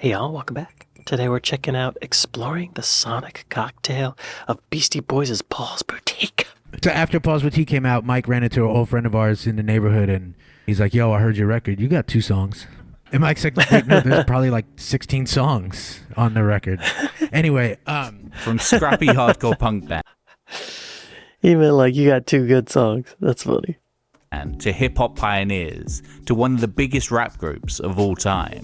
Hey y'all, welcome back. Today we're checking out Exploring the Sonic Cocktail of Beastie Boys' Paul's Boutique. So after Paul's Boutique came out, Mike ran into an old friend of ours in the neighborhood, and he's like, yo, I heard your record. You got 2 songs. And Mike's like, wait, no, there's probably like 16 songs on the record. Anyway. From scrappy hardcore punk band. He meant like, you got 2 good songs. That's funny. And to hip-hop pioneers, to one of the biggest rap groups of all time.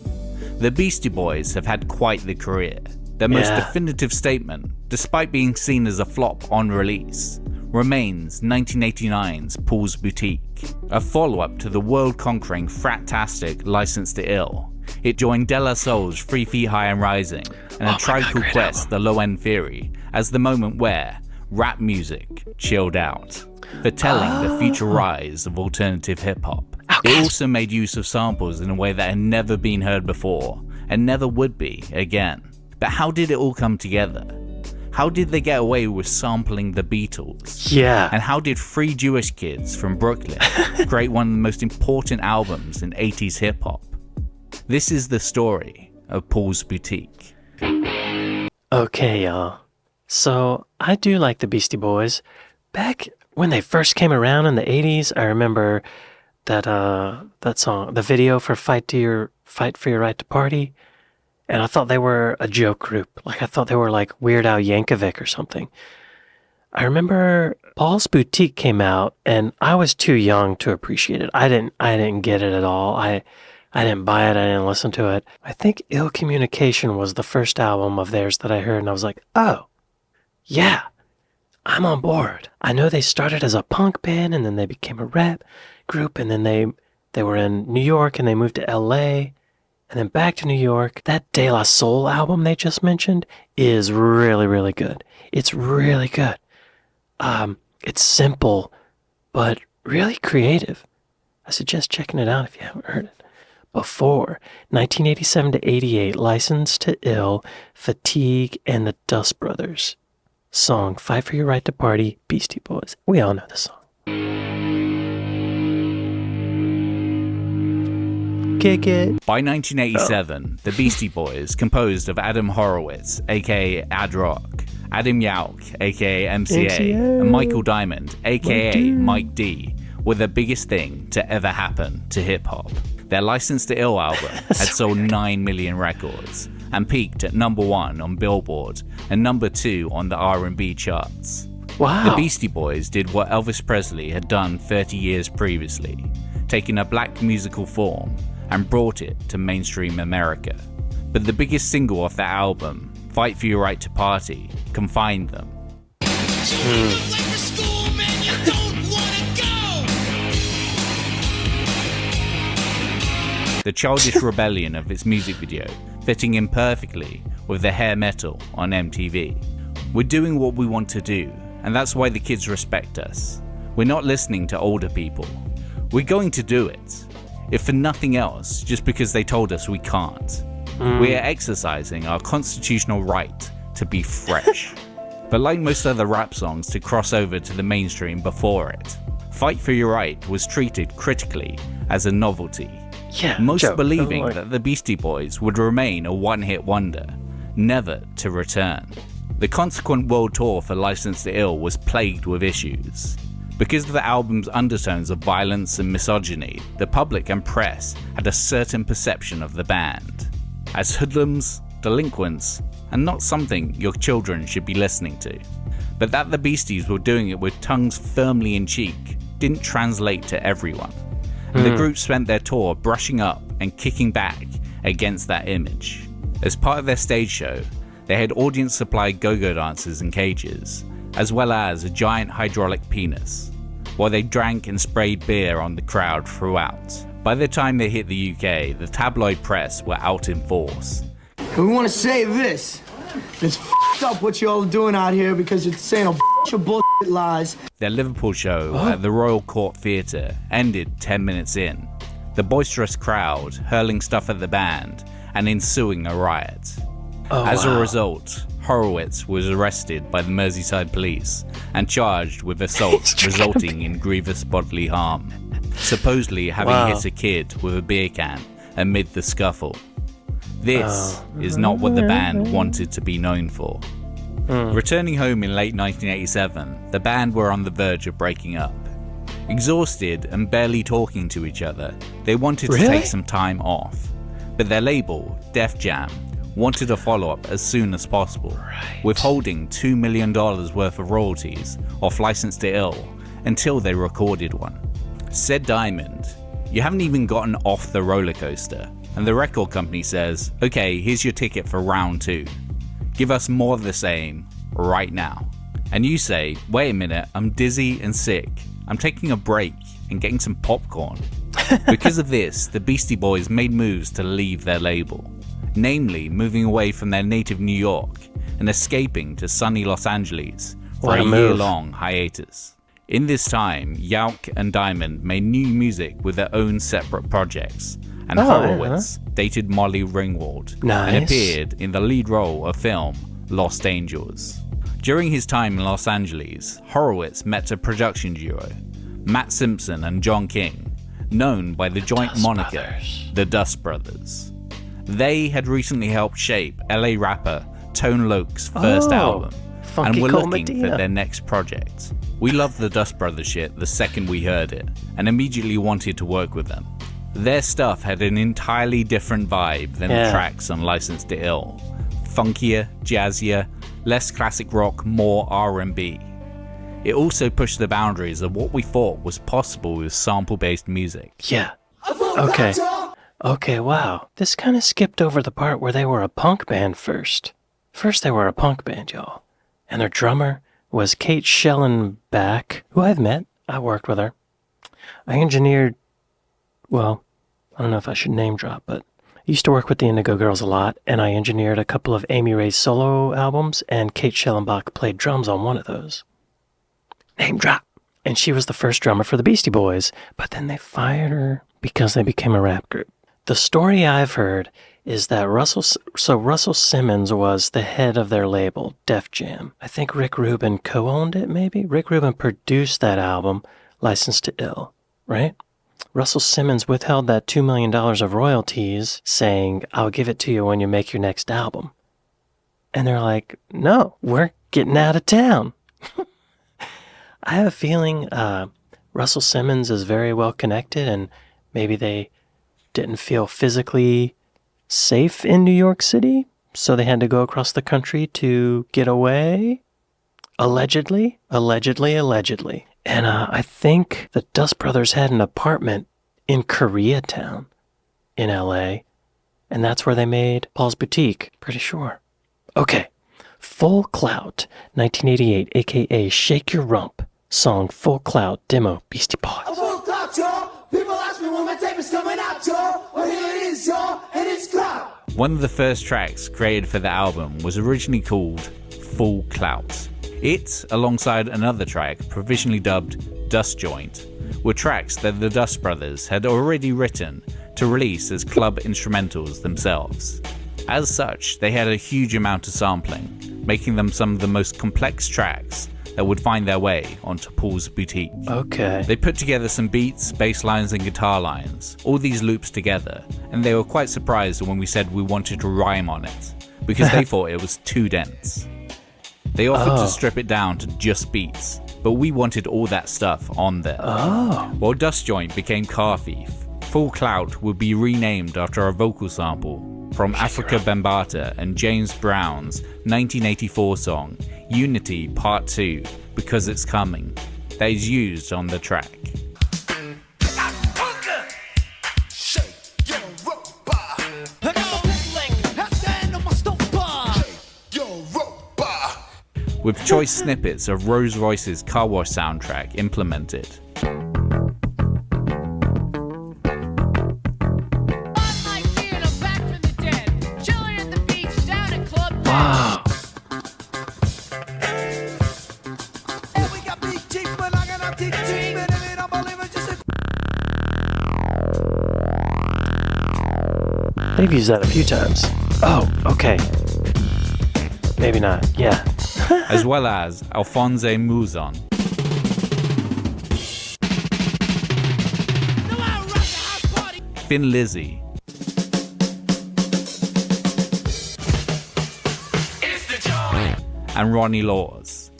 The Beastie Boys have had quite the career. Their most definitive statement, despite being seen as a flop on release, remains 1989's Paul's Boutique, a follow-up to the world-conquering frat-tastic License to Ill. It joined De La Soul's 3 Feet High and Rising and A Tribe Called Quest, The Low End Theory, as the moment where rap music chilled out, foretelling the future rise of alternative hip-hop. It also made use of samples in a way that had never been heard before, and never would be again. But how did it all come together? How did they get away with sampling the Beatles? Yeah. And how did 3 Jewish kids from Brooklyn create one of the most important albums in 80s hip-hop? This is the story of Paul's Boutique. Okay, y'all. So, I do like the Beastie Boys. Back when they first came around in the 80s, I remember that song, the video for Fight for Your Right to Party, and I thought they were a joke group. Like, I thought they were like Weird Al Yankovic or something. I remember Paul's Boutique came out, and I was too young to appreciate it. I didn't get it at all. I didn't buy it. I didn't listen to it. I think Ill Communication was the first album of theirs that I heard, and I was like, oh, yeah, I'm on board. I know they started as a punk band, and then they became a rap group, and then they were in New York, and they moved to LA, and then back to New York. That De La Soul album they just mentioned is really, really good. It's really good. It's simple, but really creative. I suggest checking it out if you haven't heard it. Before 1987 to 88, License to Ill, Fatigue, and the Dust Brothers. Song Fight for Your Right to Party, Beastie Boys. We all know this song. Kick it. By 1987, the Beastie Boys, composed of Adam Horowitz, aka Ad Rock, Adam Yauch, aka MCA, and Michael Diamond, aka Mike D, were the biggest thing to ever happen to hip-hop. Their License to Ill album had sold 9 million records and peaked at #1 on Billboard and #2 on the R&B charts. Wow. The Beastie Boys did what Elvis Presley had done 30 years previously, taking a black musical form and brought it to mainstream America. But the biggest single off that album, Fight for Your Right to Party, confined them. The childish rebellion of its music video fitting in perfectly with the hair metal on MTV. We're doing what we want to do, and that's why the kids respect us. We're not listening to older people. We're going to do it, if for nothing else, just because they told us we can't. We are exercising our constitutional right to be fresh. But like most other rap songs to cross over to the mainstream before it, Fight for Your Right was treated critically as a novelty. Yeah, most believing that the Beastie Boys would remain a one-hit wonder, never to return. The consequent world tour for License to Ill was plagued with issues. Because of the album's undertones of violence and misogyny, the public and press had a certain perception of the band as hoodlums, delinquents, and not something your children should be listening to. But that the Beasties were doing it with tongues firmly in cheek didn't translate to everyone. The group spent their tour brushing up and kicking back against that image. As part of their stage show, they had audience-supplied go-go dancers in cages, as well as a giant hydraulic penis, while they drank and sprayed beer on the crowd throughout. By the time they hit the UK, the tabloid press were out in force. We want to say this. It's f***ed up what y'all are doing out here because it's saying a bunch of bullshit lies. Their Liverpool show at the Royal Court Theatre ended 10 minutes in. The boisterous crowd hurling stuff at the band and ensuing a riot. As a result, Horowitz was arrested by the Merseyside police and charged with assault resulting in grievous bodily harm, supposedly having hit a kid with a beer can amid the scuffle. This is not what the band wanted to be known for. Returning home in late 1987, the band were on the verge of breaking up. Exhausted and barely talking to each other, they wanted to take some time off. But their label, Def Jam, wanted a follow-up as soon as possible, withholding $2 million worth of royalties off License to Ill until they recorded one. Said Diamond, "You haven't even gotten off the roller coaster," and the record company says, "Okay, here's your ticket for round 2. Give us more of the same right now." And you say, "Wait a minute, I'm dizzy and sick. I'm taking a break and getting some popcorn." Because of this, the Beastie Boys made moves to leave their label, namely moving away from their native New York and escaping to sunny Los Angeles for a year-long hiatus. In this time, Yauk and Diamond made new music with their own separate projects, and Horowitz dated Molly Ringwald and appeared in the lead role of film Lost Angels. During his time in Los Angeles, Horowitz met a production duo, Matt Simpson and John King, known by the joint moniker, the Dust Brothers. They had recently helped shape LA rapper Tone Loc's first album, and were looking for their next project. We loved the Dust Brothers shit the second we heard it, and immediately wanted to work with them. Their stuff had an entirely different vibe than the tracks on License to Ill. Funkier, jazzier, less classic rock, more R&B. It also pushed the boundaries of what we thought was possible with sample-based music. Yeah. Okay, wow. This kind of skipped over the part where they were a punk band first. First they were a punk band, y'all. And their drummer was Kate Schellenbach, who I've met. I worked with her. I engineered, well, I don't know if I should name drop, but I used to work with the Indigo Girls a lot, and I engineered a couple of Amy Ray's solo albums, and Kate Schellenbach played drums on one of those. Name drop. And she was the first drummer for the Beastie Boys, but then they fired her because they became a rap group. The story I've heard is that Russell Simmons was the head of their label, Def Jam. I think Rick Rubin co-owned it, maybe? Rick Rubin produced that album, License to Ill, right? Russell Simmons withheld that $2 million of royalties, saying, "I'll give it to you when you make your next album." And they're like, "No, we're getting out of town." I have a feeling Russell Simmons is very well connected, and maybe they didn't feel physically safe in New York City, so they had to go across the country to get away. Allegedly. And I think the Dust Brothers had an apartment in Koreatown in LA, and that's where they made Paul's Boutique, pretty sure. Okay, Full Clout, 1988, aka Shake Your Rump, song Full Clout, demo, Beastie Boys. Full clout, y'all. People ask me when my tape is coming out, y'all. Well, here it is, y'all, and it's clout. One of the first tracks created for the album was originally called Full Clout. It, alongside another track provisionally dubbed Dust Joint, were tracks that the Dust Brothers had already written to release as club instrumentals themselves. As such, they had a huge amount of sampling, making them some of the most complex tracks that would find their way onto Paul's Boutique. Okay. They put together some beats, bass lines and guitar lines, all these loops together, and they were quite surprised when we said we wanted to rhyme on it, because they thought it was too dense. They offered to strip it down to just beats, but we wanted all that stuff on there. While Dust Joint became Car Thief, Full Clout would be renamed after a vocal sample from Africa Bambaataa and James Brown's 1984 song Unity Part 2, Because It's Coming, that is used on the track. With choice snippets of Rolls Royce's Car Wash soundtrack implemented. Wow. They've used that a few times. Oh, okay. Maybe not. Yeah. As well as Alphonse Mouzon. Thin Lizzy. and Ronnie Laws.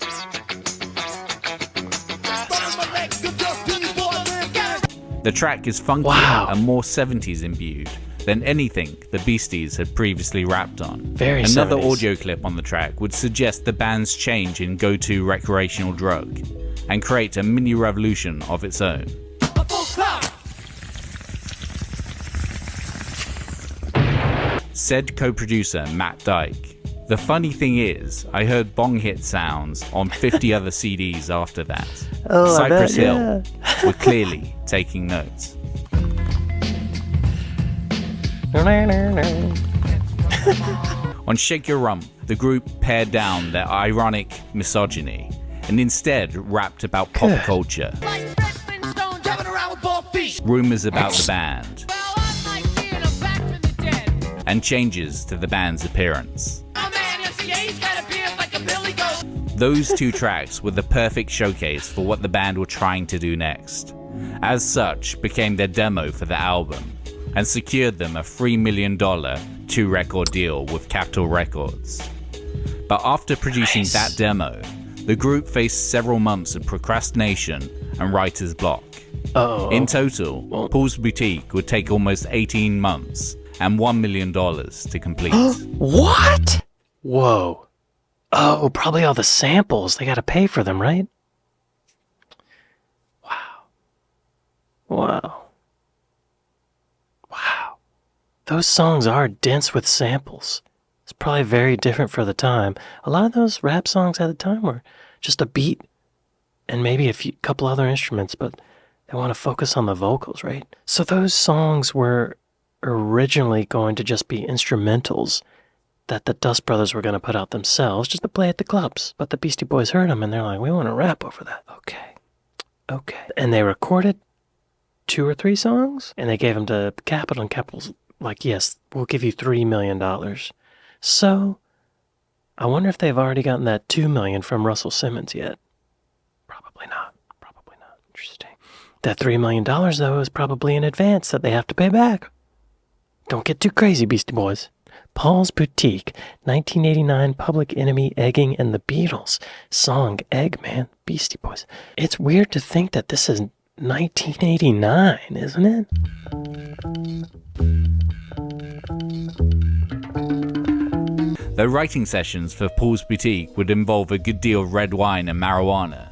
The track is funkier Wow. and more 70s imbued than anything the Beasties had previously rapped on. Very Another 70s. audio clip on the track would suggest the band's change in go-to recreational drug and create a mini revolution of its own. Said co-producer Matt Dyke, "The funny thing is, I heard bong hit sounds on 50 other CDs after that. Oh, I Cypress bet, Hill were clearly taking notes." On Shake Your Rump, the group pared down their ironic misogyny and instead rapped about pop culture, rumors about the band, and changes to the band's appearance. Those two tracks were the perfect showcase for what the band were trying to do next. As such, became their demo for the album and secured them a $3 million 2-record deal with Capitol Records. But after producing that demo, the group faced several months of procrastination and writer's block. In total, Paul's Boutique would take almost 18 months and $1 million to complete. What? Whoa. Oh, probably all the samples. They gotta pay for them, right? Wow. Wow. Wow. Those songs are dense with samples. It's probably very different for the time. A lot of those rap songs at the time were just a beat and maybe a couple other instruments, but they want to focus on the vocals, right? So those songs were originally going to just be instrumentals that the Dust Brothers were going to put out themselves just to play at the clubs. But the Beastie Boys heard them and they're like, we want to rap over that. Okay. And they recorded 2 or 3 songs and they gave them to Capitol, and Capitol's like, yes, we'll give you $3 million. So I wonder if they've already gotten that $2 million from Russell Simmons yet. Probably not. Interesting. That $3 million, though, is probably in advance that they have to pay back. Don't get too crazy, Beastie Boys. Paul's Boutique, 1989, Public Enemy, Egging, and the Beatles. Song Eggman, Beastie Boys. It's weird to think that this is 1989, isn't it? Though writing sessions for Paul's Boutique would involve a good deal of red wine and marijuana,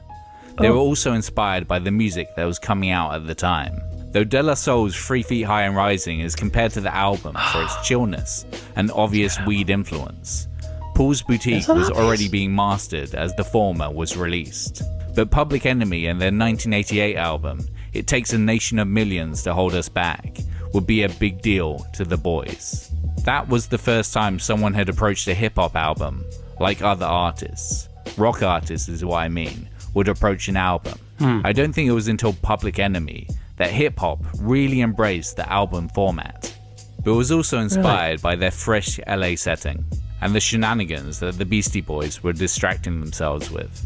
they were also inspired by the music that was coming out at the time. Though De La Soul's 3 Feet High and Rising is compared to the album for its chillness and obvious weed influence, Paul's Boutique was already being mastered as the former was released. But Public Enemy and their 1988 album, It Takes a Nation of Millions to Hold Us Back, would be a big deal to the boys. That was the first time someone had approached a hip-hop album like other artists. Rock artists is what I mean, would approach an album. I don't think it was until Public Enemy that hip-hop really embraced the album format, but was also inspired by their fresh LA setting and the shenanigans that the Beastie Boys were distracting themselves with.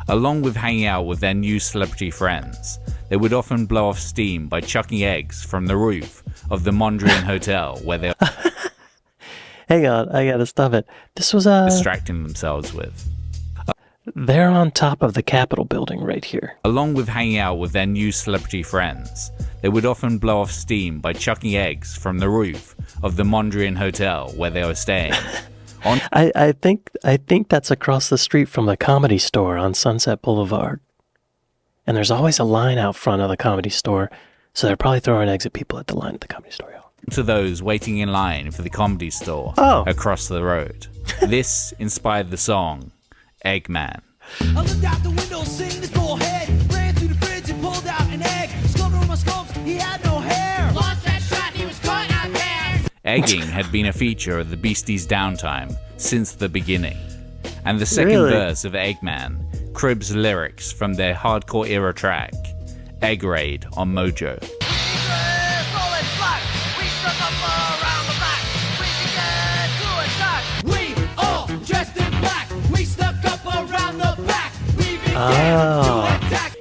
Along with hanging out with their new celebrity friends, they would often blow off steam by chucking eggs from the roof of the Mondrian Hotel where they were Hang on, I gotta stop it. This was distracting themselves with. They're on top of the Capitol building right here. Along with hanging out with their new celebrity friends, they would often blow off steam by chucking eggs from the roof of the Mondrian Hotel where they were staying. I think that's across the street from the Comedy Store on Sunset Boulevard. And there's always a line out front of the Comedy Store, so they're probably throwing eggs at people at the line at the Comedy Store. To those waiting in line for the Comedy Store across the road. This inspired the song Eggman. I looked out the window, seeing this bullhead. Ran to the fridge and pulled out an egg. Scoped on my scopes, he had no hair. Lost that shot, he was caught out there. Egging had been a feature of the Beasties' downtime since the beginning. And the second verse of Eggman cribs lyrics from their hardcore era track, Egg Raid on Mojo.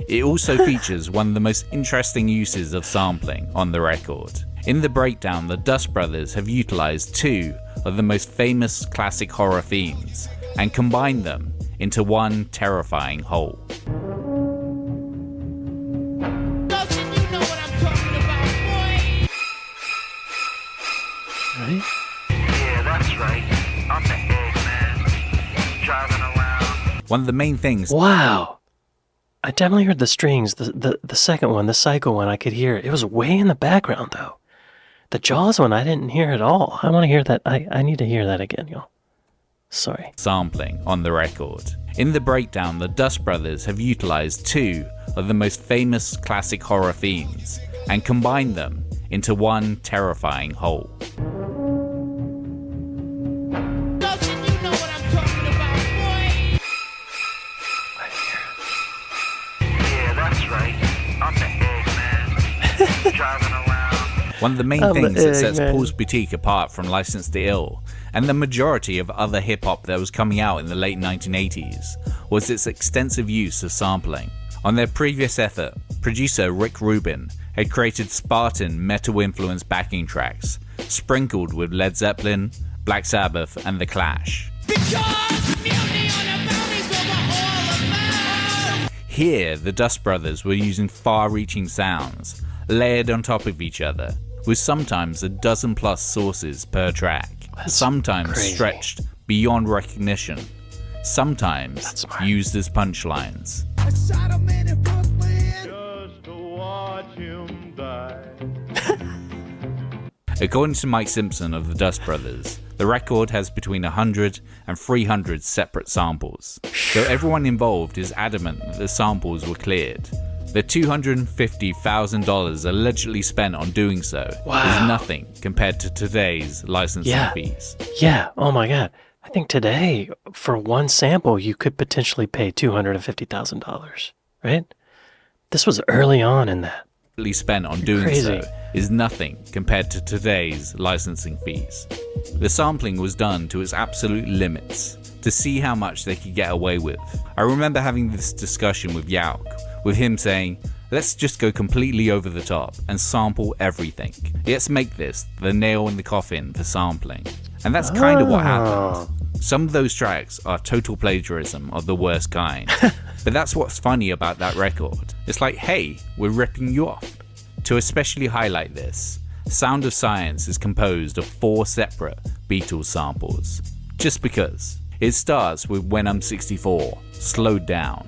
It also features one of the most interesting uses of sampling on the record. In the breakdown, the Dust Brothers have utilized 2 of the most famous classic horror themes and combined them into one terrifying whole. Dustin, you know what I'm talking about, boy. Right? Yeah, that's right. I'm the head man. Driving around. One of the main things Wow. I definitely heard the strings. The second one, the Psycho one, I could hear. It was way in the background, though. The Jaws one, I didn't hear at all. I want to hear that. I need to hear that again, y'all. Sorry. sampling on the record. In the breakdown, the Dust Brothers have utilized two of the most famous classic horror themes and combined them into one terrifying whole. Dustin, you know what I'm talking about, boy. Yeah, that's right. I'm the head man. Driving around. One of the main I'm the things that sets Eggman. Paul's Boutique apart from Licensed to Ill and the majority of other hip-hop that was coming out in the late 1980s was its extensive use of sampling. On their previous effort, producer Rick Rubin had created Spartan metal-influenced backing tracks, sprinkled with Led Zeppelin, Black Sabbath, and The Clash. Because mutiny on the boundaries what we're all about. Here, the Dust Brothers were using far-reaching sounds, layered on top of each other, with sometimes a dozen plus sources per track, That's sometimes crazy. stretched beyond recognition, sometimes That's smart. used as punchlines. Shot a man in Brooklyn. Just to watch him die. According to Mike Simpson of the Dust Brothers, the record has between 100 and 300 separate samples, though everyone involved is adamant that the samples were cleared. The $250,000 allegedly spent on doing so Wow. is nothing compared to today's licensing Yeah. fees. Yeah. Oh my God. I think today, for one sample, you could potentially pay $250,000. Right? This was early on in that. Spent on doing Crazy. so is nothing compared to today's licensing fees. The sampling was done to its absolute limits to see how much they could get away with. I remember having this discussion with Yauk, with him saying, let's just go completely over the top and sample everything. Let's make this the nail in the coffin for sampling. And that's kind of what happened. Some of those tracks are total plagiarism of the worst kind. But that's what's funny about that record. It's like, hey, we're ripping you off. To especially highlight this, Sound of Science is composed of 4 separate Beatles samples. Just because. It starts with When I'm 64, slowed down.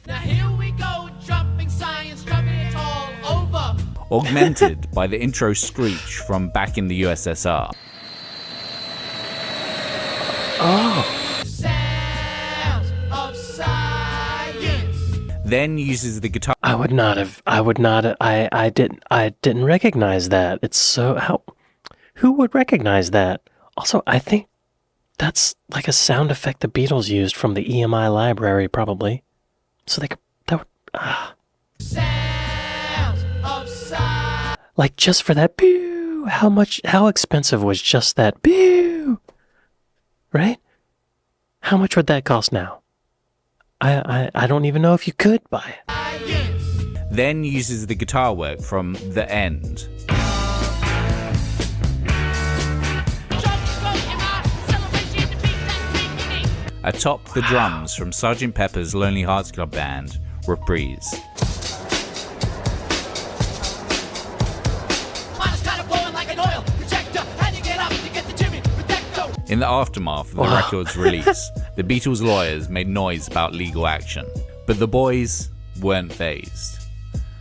Now here we go, jumping science, jumping it all over. Augmented by the intro screech from Back in the USSR. Sounds of science. Then uses the guitar I didn't recognize that. It's so, who would recognize that? Also, I think that's like a sound effect the Beatles used from the EMI library, probably. So they could, Sounds of science. like just for that pew, how expensive was just that pew? Right? How much would that cost now? I don't even know if you could buy it. then uses the guitar work from The End. Atop the drums from Sgt. Pepper's Lonely Hearts Club Band, Reprise. In the aftermath of the record's release, the Beatles' lawyers made noise about legal action, but the boys weren't fazed.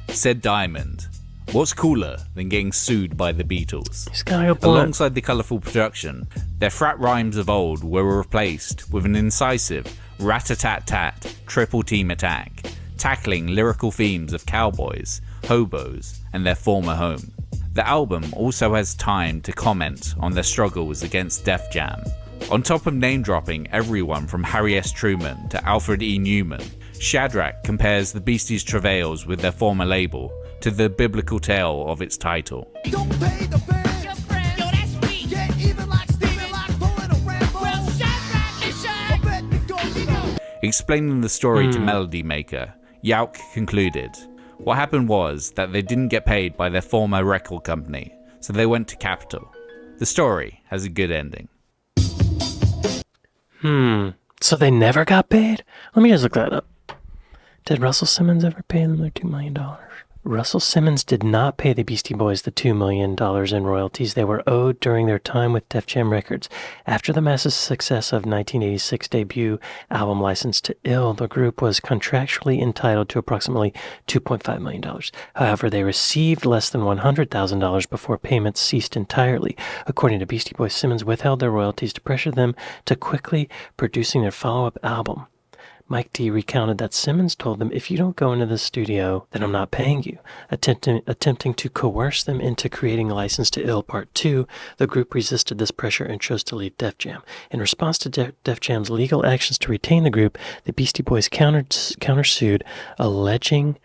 Said Diamond, what's cooler than getting sued by the Beatles? He's got a good point. Alongside the colourful production, their frat rhymes of old were replaced with an incisive rat-a-tat-tat triple team attack, tackling lyrical themes of cowboys, hobos, and their former home. The album also has time to comment on their struggles against Def Jam. On top of name-dropping everyone from Harry S. Truman to Alfred E. Newman, Shadrach compares the Beasties' travails with their former label to the biblical tale of its title. Don't pay the fare. Your friend. Yo, that's me. Get even like Steven, like pulling a Rambo. Well, Shadrach is Shaq. Bet you go, you know. Explaining the story to Melody Maker, Yauk concluded, what happened was that they didn't get paid by their former record company, so they went to Capitol. The story has a good ending. So they never got paid? Let me just look that up. Did Russell Simmons ever pay them their $2 million? Russell Simmons did not pay the Beastie Boys the $2 million in royalties they were owed during their time with Def Jam Records. After the massive success of 1986 debut album Licensed to Ill, the group was contractually entitled to approximately $2.5 million. However, they received less than $100,000 before payments ceased entirely. According to Beastie Boys, Simmons withheld their royalties to pressure them to quickly producing their follow-up album. Mike D recounted that Simmons told them, "If you don't go into the studio, then I'm not paying you," attempting to coerce them into creating License to Ill Part 2. The group resisted this pressure and chose to leave Def Jam. In response to Def Jam's legal actions to retain the group, the Beastie Boys countersued, alleging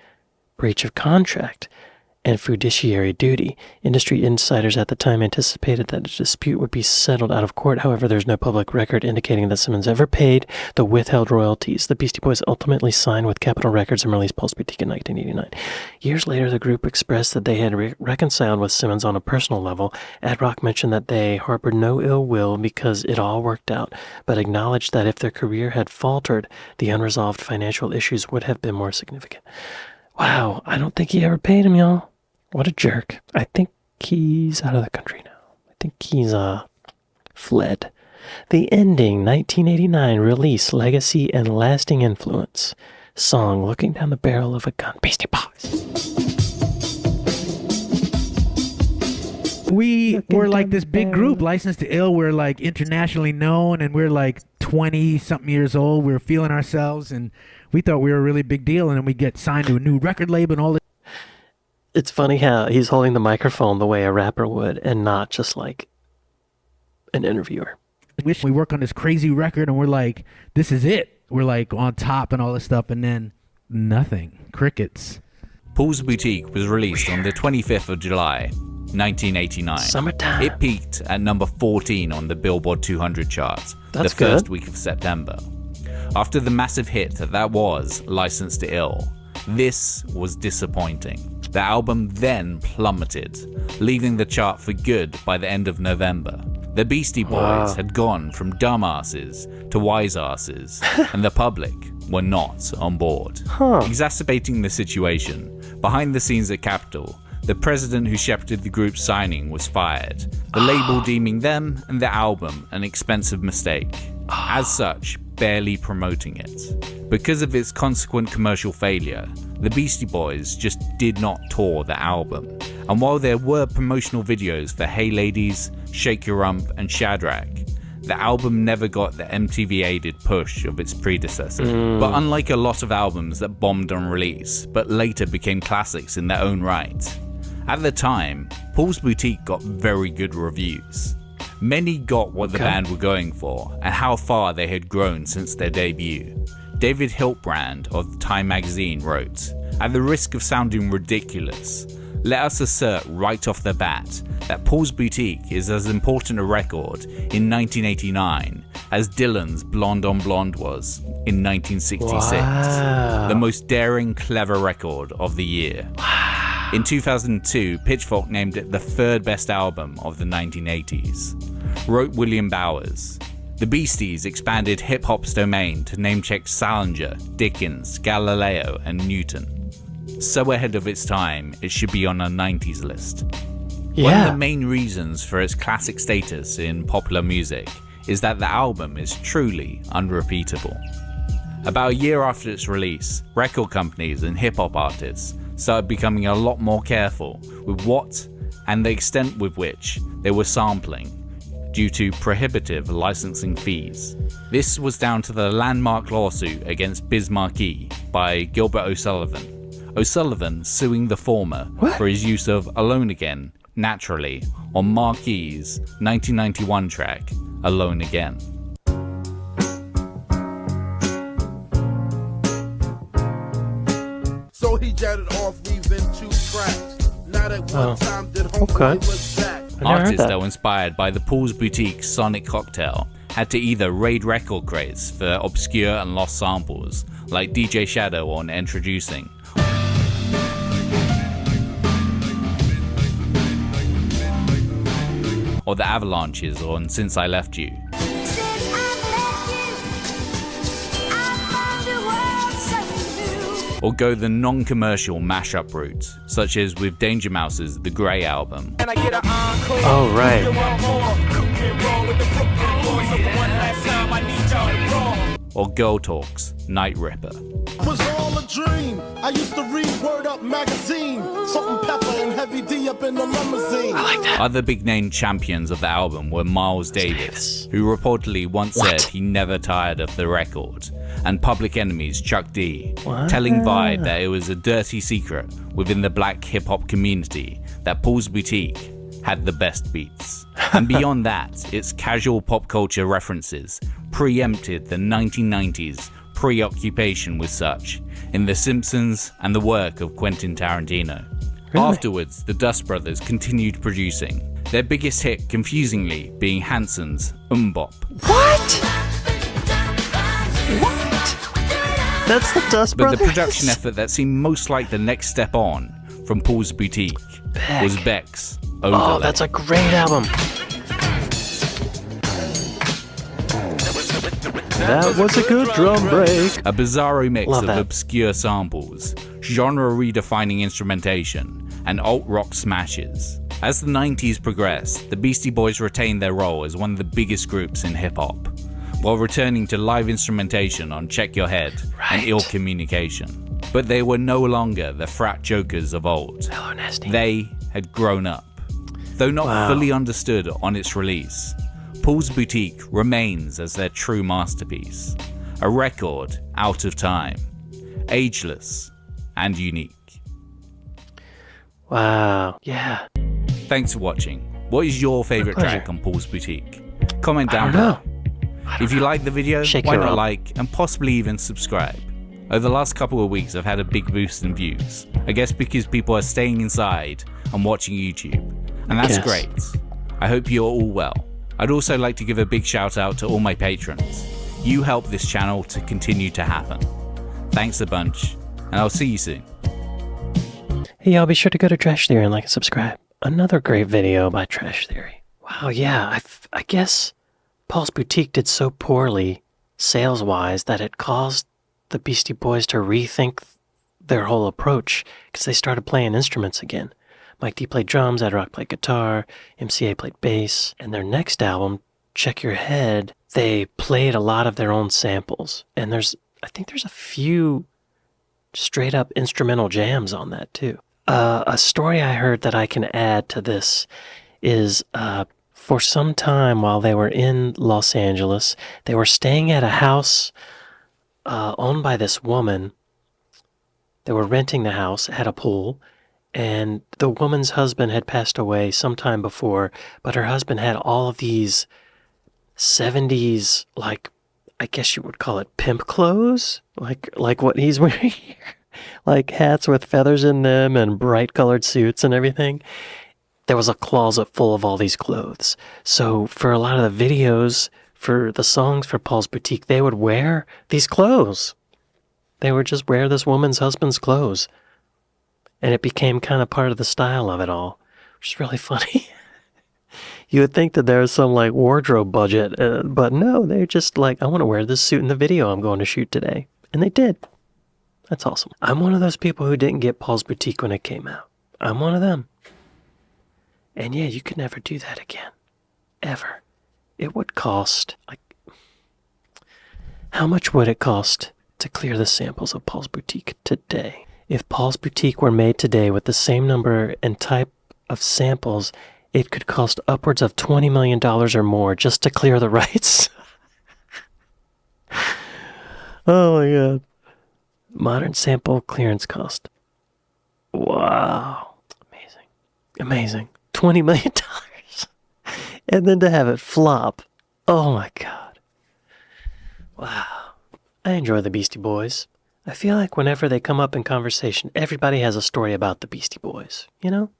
breach of contract and fiduciary duty. Industry insiders at the time anticipated that the dispute would be settled out of court. However, there's no public record indicating that Simmons ever paid the withheld royalties. The Beastie Boys ultimately signed with Capitol Records and released Pulse Boutique in 1989. Years later, the group expressed that they had reconciled with Simmons on a personal level. Ad Rock mentioned that they harbored no ill will because it all worked out, but acknowledged that if their career had faltered, the unresolved financial issues would have been more significant. Wow, I don't think he ever paid him, y'all. What a jerk. I think he's out of the country now. I think he's fled. The ending, 1989 release, Legacy and Lasting Influence. Song, Looking Down the Barrel of a Gun. Beastie Boys. We were like this big group, Licensed to Ill. We're like internationally known, and we're like 20-something years old. We were feeling ourselves, and we thought we were a really big deal, and then we get signed to a new record label and all this. It's funny how he's holding the microphone the way a rapper would and not just like an interviewer. We work on this crazy record, and we're like, this is it. We're like on top and all this stuff, and then nothing. Crickets. Paul's Boutique was released on the 25th of July, 1989. Summertime. It peaked at number 14 on the Billboard 200 charts That's the first good. week of September. After the massive hit that was Licensed to Ill, this was disappointing. The album then plummeted, leaving the chart for good by the end of November. The Beastie Boys had gone from dumbasses to wiseasses, and the public were not on board. Exacerbating the situation, behind the scenes at Capitol, the president who shepherded the group's signing was fired, the label deeming them and the album an expensive mistake. As such, barely promoting it. Because of its consequent commercial failure, the Beastie Boys just did not tour the album. And while there were promotional videos for Hey Ladies, Shake Your Rump and Shadrach, the album never got the MTV-aided push of its predecessor. But unlike a lot of albums that bombed on release, but later became classics in their own right, at the time, Paul's Boutique got very good reviews. Many got what the band were going for and how far they had grown since their debut. David Hiltbrand of Time magazine wrote, "At the risk of sounding ridiculous, let us assert right off the bat that Paul's Boutique is as important a record in 1989 as Dylan's Blonde on Blonde was in 1966. Wow. The most daring, clever record of the year." In 2002, Pitchfork named it the third best album of the 1980s. Wrote William Bowers, "The Beasties expanded hip-hop's domain to name-check Salinger, Dickens, Galileo, and Newton. So ahead of its time, it should be on a 90s list." One of the main reasons for its classic status in popular music is that the album is truly unrepeatable. About a year after its release, record companies and hip-hop artists started becoming a lot more careful with what and the extent with which they were sampling due to prohibitive licensing fees. This was down to the landmark lawsuit against Biz Markie by Gilbert O'Sullivan. O'Sullivan suing the former for his use of Alone Again, Naturally, on Marquie's 1991 track, Alone Again. So he jetted off, leaving 2 tracks. Not at one time did homeboy look back. Artists that were inspired by the Paul's Boutique sonic cocktail had to either raid record crates for obscure and lost samples, like DJ Shadow on Introducing, or The Avalanches on Since I Left You. Or go the non-commercial mashup route, such as with Danger Mouse's The Grey album. Oh, right. Or Girl Talk's Night Ripper. Was all a dream. I used to read Word Up magazine. Salt and pepper and heavy D up in the limousine. I like that. Other big-name champions of the album were Miles Davis, who reportedly once said he never tired of the record, and Public Enemy's Chuck D, telling Vibe that it was a dirty secret within the black hip-hop community that Paul's Boutique had the best beats. And beyond that, its casual pop culture references preempted the 1990s preoccupation with such in The Simpsons and the work of Quentin Tarantino. Really? Afterwards, the Dust Brothers continued producing, their biggest hit, confusingly, being Hanson's Bop. What? That's the Dust But Brothers? the production effort that seemed most like the next step on from Paul's Boutique was Beck's Overlay. Oh, that's a great album. That was a good drum break. A bizarro mix Love of that. obscure samples, genre-redefining instrumentation, and alt-rock smashes. As the 90s progressed, the Beastie Boys retained their role as one of the biggest groups in hip-hop, while returning to live instrumentation on Check Your Head and Ill Communication. But they were no longer the frat jokers of old. Hello, Nasty. They had grown up. Though not fully understood on its release, Paul's Boutique remains as their true masterpiece, a record out of time, ageless and unique. Wow. Yeah. Thanks for watching. What is your favourite pleasure. track on Paul's Boutique? Comment I down don't below. know. If you like the video, Shake why your not rump. like and possibly even subscribe? Over the last couple of weeks, I've had a big boost in views. I guess because people are staying inside and watching YouTube. And that's Yes. great. I hope you're all well. I'd also like to give a big shout out to all my patrons. You help this channel to continue to happen. Thanks a bunch, and I'll see you soon. Hey, y'all, be sure to go to Trash Theory and like and subscribe. Another great video by Trash Theory. Wow, yeah, I guess Paul's Boutique did so poorly sales-wise that it caused the Beastie Boys to rethink their whole approach because they started playing instruments again. Mike D played drums, Ed Rock played guitar, MCA played bass, and their next album, Check Your Head, they played a lot of their own samples. And I think there's a few straight up instrumental jams on that too. A story I heard that I can add to this is for some time while they were in Los Angeles, they were staying at a house owned by this woman. They were renting the house, it had a pool, and the woman's husband had passed away sometime before, but her husband had all of these 70s, like, I guess you would call it pimp clothes, like what he's wearing here. Like hats with feathers in them and bright colored suits and everything. There was a closet full of all these clothes. So for a lot of the videos, for the songs for Paul's Boutique, they would wear these clothes. They would just wear this woman's husband's clothes. And it became kind of part of the style of it all, which is really funny. You would think that there was some like wardrobe budget, but no, they're just like, I want to wear this suit in the video I'm going to shoot today. And they did. That's awesome. I'm one of those people who didn't get Paul's Boutique when it came out. I'm one of them. And yeah, you could never do that again. Ever. It would cost, like, how much would it cost to clear the samples of Paul's Boutique today? If Paul's Boutique were made today with the same number and type of samples, it could cost upwards of $20 million or more just to clear the rights. Oh my God. Modern sample clearance cost. Wow. Amazing. Amazing. $20 million. And then to have it flop. Oh my God. Wow. I enjoy the Beastie Boys. I feel like whenever they come up in conversation, everybody has a story about the Beastie Boys, you know?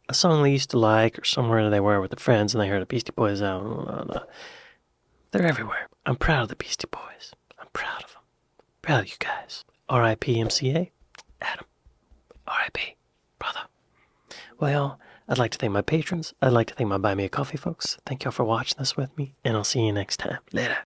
A song they used to like, or somewhere they were with the friends and they heard the Beastie Boys out. Blah, blah, blah. They're everywhere. I'm proud of the Beastie Boys. I'm proud of them. Proud of you guys. R.I.P. MCA. Adam. R.I.P. Brother. Well, I'd like to thank my patrons. I'd like to thank my Buy Me a Coffee folks. Thank y'all for watching this with me, and I'll see you next time. Later.